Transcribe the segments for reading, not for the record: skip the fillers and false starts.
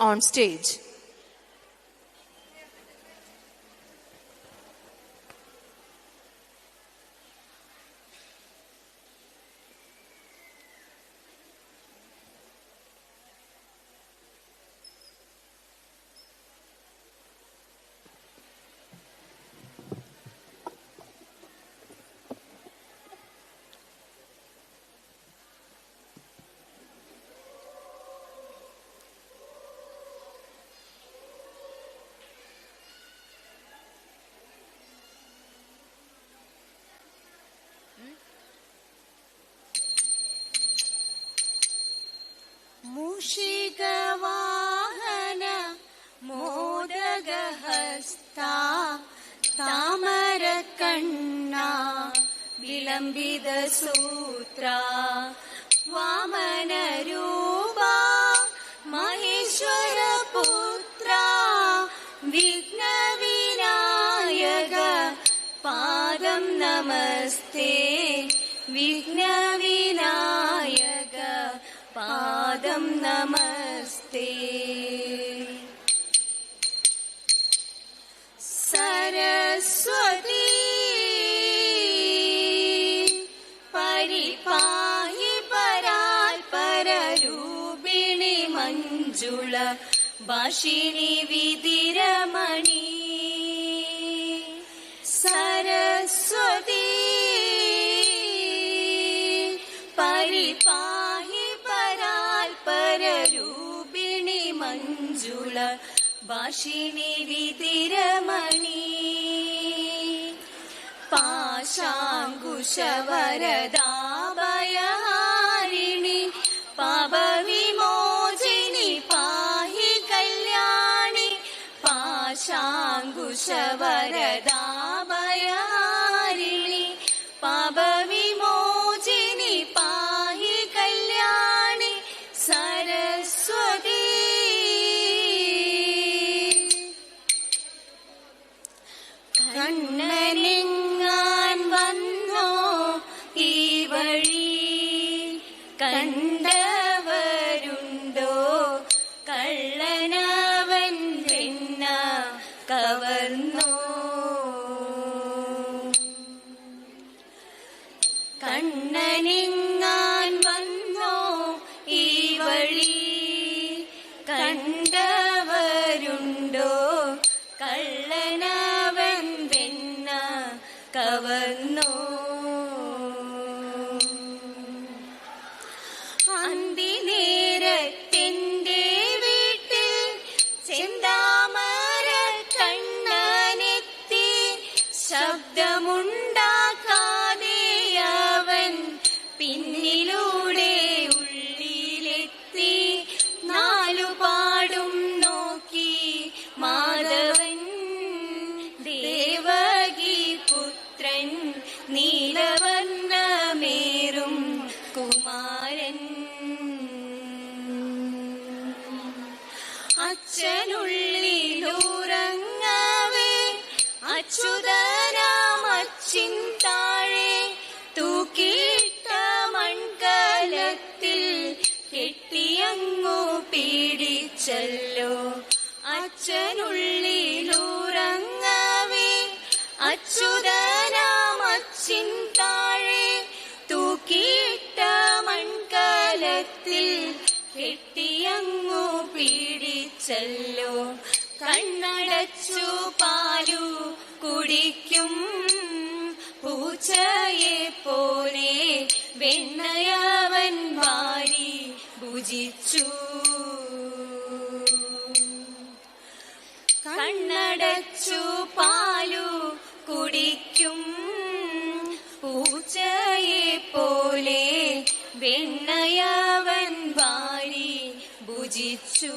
on stage. മൂഷികവാഹന മോദകഹസ്ത താമരകണ്ണ വിളംബിത സൂത്ര വാമനരൂപ മഹേശ്വരപുത്ര വിഘ്നവിനായക പാദം നമസ്തേ വിഘ്നവിനായക പാദം നമസ്തേ. സരസ്വതി പരിപാഹി പരാൽപരരൂപിണി മഞ്ജുള ഭാഷിണി വിതിരമണി. സരസ്വതി പരിപാഹി പരാൽപരരൂപിണി മഞ്ജുള ഭാഷിണി വിതിരമണി. പാശാങ്കുശവരദാഭയഹാരിണി പാപവിമോചിനി പാഹി കല്യാണി. പാശാങ്കുശവരദാഭയഹാരിണി പാപവിമോചിനി പാഹി കല്യാണി. സരസ്വതി കണ്ണനെങ്ങാൻ വന്നോ ഈ വഴി കണ്ടവരുണ്ടോ കള്ളനവൻ വെണ്ണ കവർന്നോ. കണ്ണനെങ്ങാൻ വന്നോ ഈ വഴി കണ്ടവരുണ്ടോ കള്ളനവൻ വെണ്ണ കവർന്നോ. അന്തിനേരത്തെന്റെ വീട്ടിൽ ചെന്താമര കണ്ണനെത്തി ശബ്ദമുണ്ടാക്കാതെ അവൻ പിന്നിലൂടെ ഉള്ളിലെത്തി. നാലുപാടും നോക്കി മാധവൻ ദേവകി പുത്രൻ നീലവർണ്ണമേറും കുമാരൻ. അച്ഛനുള്ളിലുറങ്ങവേ അച്യുതനാമച്ചിൻ താഴെ തൂക്കിയിട്ട മൺകലത്തിൽ കെട്ടിയങ്ങു പീഡിച്ചല്ലോ. അച്ഛനുള്ളിലുറങ്ങവേ അച്യുതനാമച്ചിൻ താഴെ തൂക്കിയിട്ട മൺകലത്തിൽ കെട്ടിയങ്ങു പീഡിച്ചല്ലോ. കണ്ണടച്ചു പാലു കുടിക്കും പൂച്ചയെ പോലെ വെണ്ണയവൻ വാരി ഭുജിച്ചു. കണ്ണടച്ചു പാലു കുടിക്കും പൂച്ചയെ പോലെ വെണ്ണയവൻ വാരി ഭുജിച്ചു.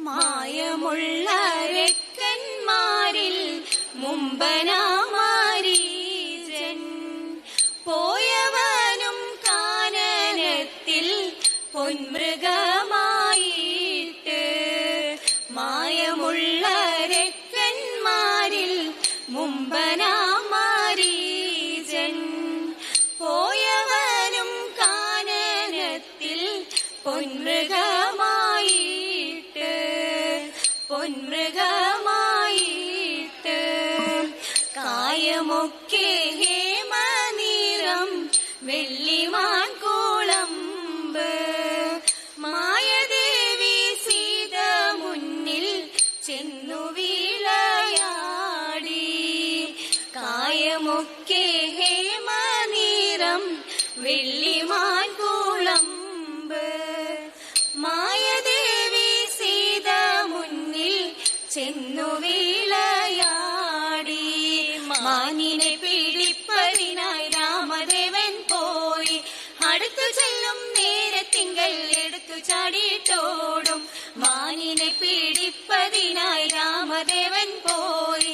മായമുള്ള രക്കന്മാരിൽ മുമ്പനാമാരീജൻ പോയവനും കാനനത്തിൽ പൊന്മൃഗമായിട്ട്. മായമുള്ള രക്കന്മാരിൽ മുമ്പനാമാരീജൻ പോയവനും പൊന്മൃഗമായിട്ട് പൊന്മൃഗമായിട്ട് കായമൊക്കെ ഹേമനിറം വെള്ളിമാൻ കുളമ്പ് മായദേവി സീത മുന്നിൽ ചെന്നു വിളയാടി കായമൊക്കെ ഹേമനിറം വെള്ളിമാൻ കുളമ്പ് മായദേവി സീത മുന്നിൽ ചെന്നു വിളയാടി മാനിനെ പിടിപ്പതിനായി രാമദേവൻ പോയി അടുത്തു ചെല്ലും നേരത്തിങ്കൽ എടുത്തു ചാടിയിട്ടോടും മാനിനെ പിടിപ്പതിനായി രാമദേവൻ പോയി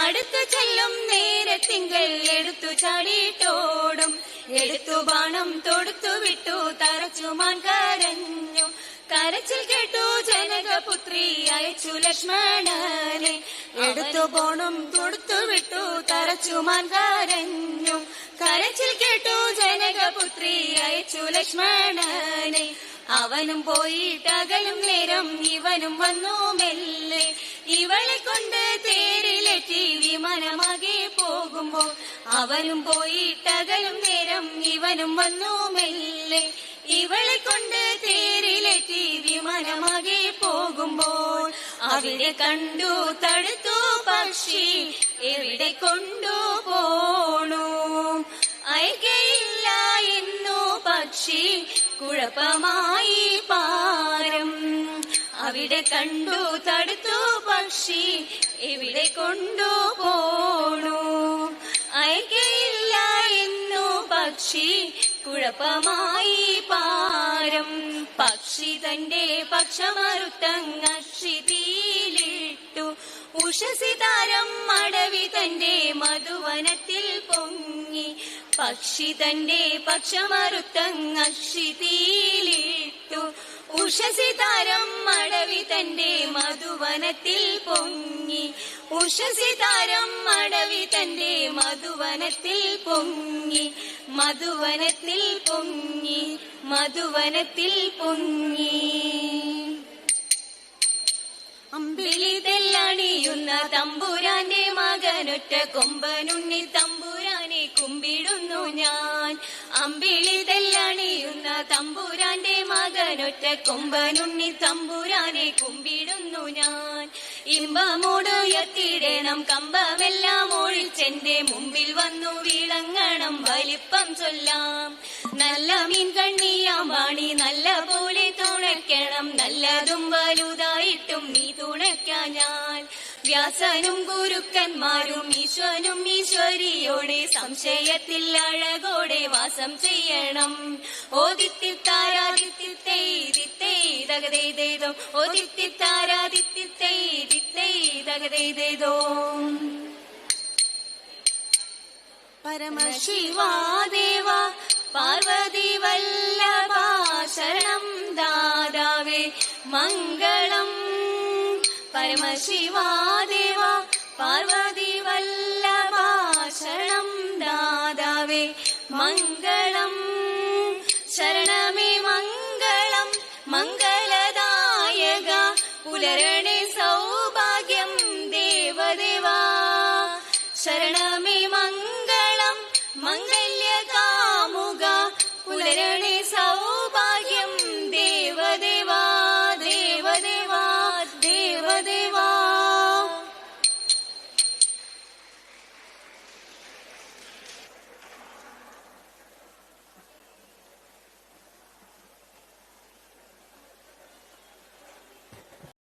അടുത്തു ചെല്ലും നേരത്തിങ്കൽ എടുത്തു ചാടിയിട്ടോടും എടുത്തു ബാണം തൊടുത്തു വിട്ടു തറച്ചുമാൻ കരഞ്ഞു കരച്ചിൽ കേട്ടു ജനകപുത്രി അയച്ചു ലക്ഷ്മണനെ എടുത്തു ബാണം തൊടുത്തു വിട്ടു തറച്ചുമാൻ കരഞ്ഞു കരച്ചിൽ കേട്ടു ജനകപുത്രി അയച്ചു ലക്ഷ്മണനെ അവനും പോയിട്ടകലും നേരം ഇവനും വന്നു മെല്ലെ ഇവളെ കൊണ്ട് തേരിലെത്തി വിമാനമാകെ പോകുമ്പോൾ അവനും പോയിട്ടകലും നേരം ഇവനും വന്നു മെല്ലെ ഇവളെ കൊണ്ട് തേരിലെത്തി വിമാനമാകെ പോകുമ്പോൾ അവിടെ കണ്ടു തടുത്തു പക്ഷി എവിടെ കൊണ്ടുപോണു അയകയില്ല എന്നു പക്ഷി കുഴപ്പമായി പാരം അവിടെ കണ്ടു തടുത്തു പക്ഷി എവിടെ കൊണ്ടുപോണു അയകയില്ല എന്നു പക്ഷി കുഴപ്പമായി പാരം പക്ഷി തന്റെ പക്ഷമറുത്തങ്ങക്ഷിതിയിലിട്ടു ഉഷസിതാരം അടവി തന്റെ മധുവനത്തിൽ പൊങ്ങി പക്ഷി തന്റെ പക്ഷമറുത്തങ്ങക്ഷിതിയിലിട്ടു ഉഷസിതാരം അടവി തന്റെ മധുവനത്തിൽ പൊങ്ങി ഉഷസിതാരം അടവി തന്റെ മധുവനത്തിൽ പൊങ്ങി മധുവനത്തിൽ പൊങ്ങി മധുവനത്തിൽ പൊങ്ങി അമ്പിളിതെല്ലണിയുന്ന തമ്പുരാന്റെ മകനൊറ്റ കൊമ്പനുണ്ണി തമ്പുരാനെ കുമ്പിടുന്നു ഞാൻ അമ്പിളിതെല്ലണിയുന്ന തമ്പുരാന്റെ മകനൊറ്റ കൊമ്പനുണ്ണി തമ്പുരാനെ കുമ്പിടുന്നു ഞാൻ ഇമ്പമോടുയർത്തിടണം കമ്പമെല്ലാം ഒഴിച്ചെന്റെ മുമ്പിൽ വന്നു വിളങ്ങണം വലിപ്പം ചൊല്ലാം നല്ല മീൻ കണ്ണിയാം വാണി നല്ല പോലെ തുണയ്ക്കണം നല്ലതും വലുതായിട്ടും നീ തുണയ്ക്കാൻ ഞാൻ വ്യാസനും ഗുരുക്കന്മാരും ഈശ്വനും ഈശ്വരിയോടെ സംശയത്തിൽ അഴകോടെ വാസം ചെയ്യണം ഓദിത്തിത്താരാദിത്തിത്തൈതകതൈതോ ഓദിത്തിത്താരാദിത്തിത്തൈതകതൈതോ പരമശിവാദേവ പാർവതി വല്ലഭ ശരണം ദാതാവേ മംഗളം പരമശിവാദേവ പാർവതി വല്ലഭ ശരണം ദാതാവേ മംഗളം ശരണമേ മംഗളം മംഗളദായക പുലര